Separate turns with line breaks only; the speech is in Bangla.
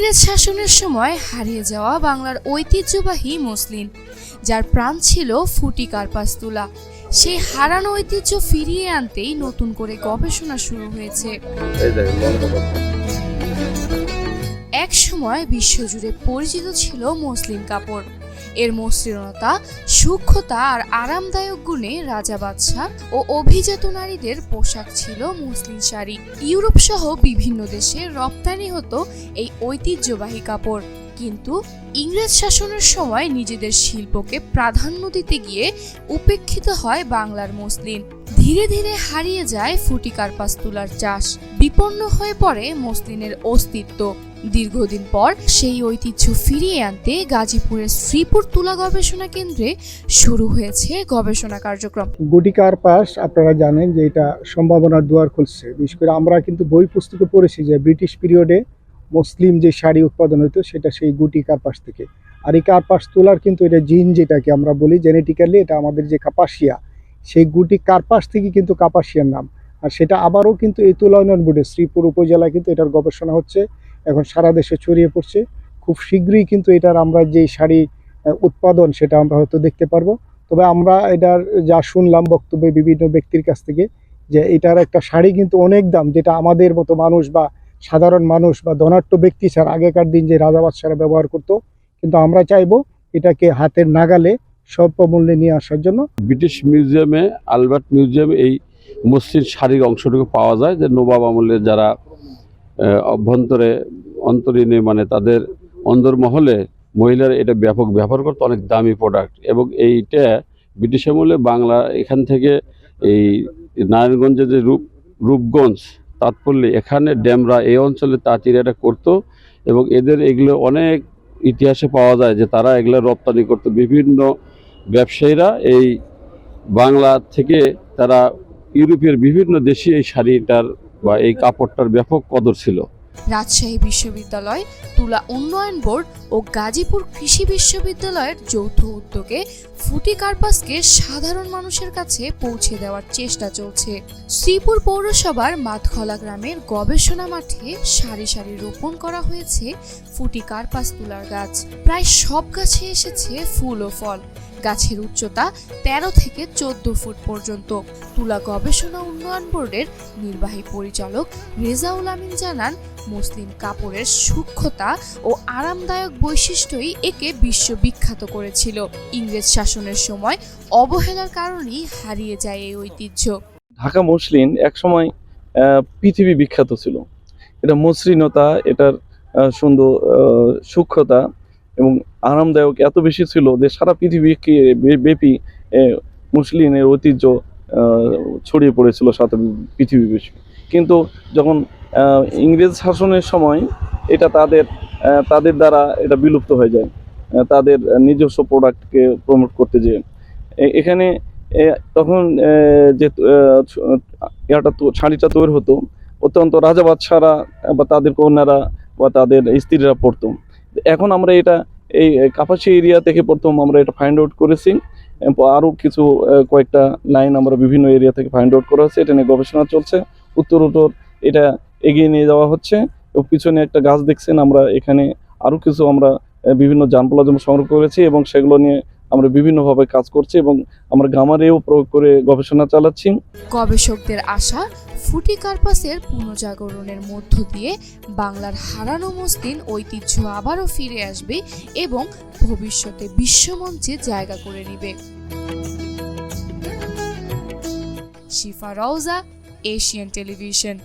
ইংরেজ শাসনের সময় হারিয়ে যাওয়া বাংলার ঐতিহ্যবাহী মসলিন, যার প্রাণ ছিল ফুটি কার্পাস তুলা, সেই হারানো ঐতিহ্য ফিরিয়ে আনতেই নতুন করে গবেষণা শুরু হয়েছে। এক সময় বিশ্বজুড়ে পরিচিত ছিল মসলিন কাপড়। এর মসৃণতা, সূক্ষ্মতা আর আরামদায়ক গুণে রাজা বাদশাহ ও অভিজাত নারীদের পোশাক ছিল মসলিন শাড়ি। ইউরোপ সহ বিভিন্ন দেশে রপ্তানি হতো এই ঐতিহ্যবাহী কাপড়। কিন্তু ইংরেজ শাসনের সময় নিজেদের শিল্পকে প্রাধান্য দিতে গিয়ে উপেক্ষিত হয় বাংলার মসলিন। ধীরে ধীরে হারিয়ে যায় ফুটি কার্পাস তুলার চাষ, বিপন্ন হয়ে পড়ে মসলিনের অস্তিত্ব। দীর্ঘদিন পর সেই ঐতিহ্য ফিরিয়ে আনতে গাজীপুরের শ্রীপুর তুলা গবেষণা কেন্দ্রে শুরু হয়েছে গবেষণা কার্যক্রম।
গুটি কার্পাস আপনারা জানেন যে এটা সম্ভাবনার দুয়ার খুলছে। বিশেষ করে আমরা কিন্তু বই পুস্তকে পড়েছি যে ব্রিটিশ পিরিয়ডে মুসলিম যে শাড়ি উৎপাদন হতো সেটা সেই গুটি কার্পাস থেকে। আর এই কার্পাস তুলার কিন্তু এটা জিন, যেটাকে আমরা বলি জেনেটিক্যালি, এটা আমাদের যে কাপাসিয়া, সেই গুটি কার্পাস থেকে কিন্তু কাপাসিয়ার নাম। আর সেটা আবারও কিন্তু এই তুলা উন্নয়ন বোর্ডে শ্রীপুর উপজেলায় কিন্তু এটার গবেষণা হচ্ছে, এখন সারা দেশে ছড়িয়ে পড়ছে। খুব শীঘ্রই কিন্তু এটার আমরা যেই শাড়ি উৎপাদন সেটা আমরা হয়তো দেখতে পারবো। তবে আমরা এটার যা শুনলাম বক্তব্যে বিভিন্ন ব্যক্তির কাছ থেকে, যে এটার একটা শাড়ি কিন্তু অনেক দাম, যেটা আমাদের মতো মানুষ বা সাধারণ মানুষ বা ধনাঢ্য ব্যক্তি ছাড়া আগেকার দিন যে রাজা বাদশারা ব্যবহার করতো, কিন্তু আমরা চাইবো এটাকে হাতের নাগালে স্বল্প মূল্যে নিয়ে আসার জন্য।
ব্রিটিশ মিউজিয়ামে, আলবার্ট মিউজিয়ামে এই মসৃণ শাড়ির অংশটুকু পাওয়া যায়, যে নবাব আমলের যারা অন্তরীণে মানে তাদের অন্দরমহলে মহিলারা এটা ব্যাপক ব্যবহার করতো, অনেক দামি প্রোডাক্ট। এবং এইটা ব্রিটিশ আমলে বাংলা এখান থেকে এই নারায়ণগঞ্জে যে রূপগঞ্জ, তাৎপল্লী, এখানে ডেমরা, এই অঞ্চলে তাঁতিরা এটা করতো। এবং এদের এগুলো অনেক ইতিহাসে পাওয়া যায় যে তারা এগুলো রপ্তানি করতো। বিভিন্ন ব্যবসায়ীরা এই বাংলা থেকে তারা ইউরোপের বিভিন্ন দেশে এই শাড়িটার বা এই কাপড়টার ব্যাপক কদর ছিল।
রাজশাহী বিশ্ববিদ্যালয়, তুলা উন্নয়ন বোর্ড ও গাজীপুর কৃষি বিশ্ববিদ্যালয়ের যৌথ উদ্যোগে ফুটি কার্পাসকে সাধারণ মানুষের কাছে পৌঁছে দেওয়ার চেষ্টা চলছে। শ্রীপুর পৌরসভার মাতখলা গ্রামের গবেষণা মাঠে সারি সারি রোপণ করা হয়েছে ফুটি কার্পাস তুলার গাছ। প্রায় সব গাছে এসেছে ফুল ও ফল। গাছের উচ্চতা 13 থেকে 14 ফুট পর্যন্ত। তুলা গবেষণা উন্নয়ন বোর্ডের নির্বাহী পরিচালক রেজাউল আমিন জানান, মসলিন কাপড়ের সূক্ষ্মতা ও আরামদায়ক বৈশিষ্ট্যই একে বিশ্ববিখ্যাত করেছিল। ইংরেজ শাসনের সময় অবহেলার কারণেই হারিয়ে যায় এই ঐতিহ্য।
ঢাকা মসলিন একসময় পৃথিবী বিখ্যাত ছিল। এটা মসৃণতা, এটার সুন্দর সূক্ষ্মতা এবং আরামদায়ক এত বেশি ছিল যে সারা পৃথিবীকে ব্যাপী মসলিনের ঐতিহ্য ছড়িয়ে পড়েছিল সারা পৃথিবীব্যাপী। কিন্তু যখন ইংরেজ শাসনের সময় এটা তাদের দ্বারা এটা বিলুপ্ত হয়ে যায়, তাদের নিজস্ব প্রোডাক্টকে প্রমোট করতে যেয়ে। এখানে তখন যে শাড়িটা তৈরি হতো, অত্যন্ত রাজা বাদশারা বা তাদের কন্যারা বা তাদের স্ত্রীরা পরতো। এখন আমরা এটা এই কাপাসিয়া এরিয়া থেকে প্রথম আমরা এটা ফাইন্ড আউট করেছি। আরও কিছু কয়েকটা লাইন আমরা বিভিন্ন এরিয়া থেকে ফাইন্ড আউট করা হচ্ছে। এটা নিয়ে গবেষণা চলছে, উত্তর এটা এগিয়ে নিয়ে যাওয়া হচ্ছে। এবং পিছনে একটা গাছ দেখছেন, আমরা এখানে আরও কিছু আমরা বিভিন্ন জানপ্লাজম সংগ্রহ করেছি এবং সেগুলো নিয়ে আমরা বিভিন্নভাবে কাজ করছি এবং আমরা গামারেও প্রয়োগ করে গবেষণা চালাচ্ছি।
গবেষকদের আশা, ফুটি কার্পাসের পুনর্জাগরণের মধ্য দিয়ে বাংলার হারানো মসলিন ঐতিহ্য আবারও ফিরে আসবে এবং ভবিষ্যতে বিশ্বমঞ্চে জায়গা করে নেবে। শিফা রওজা, এশিয়ান টেলিভিশন।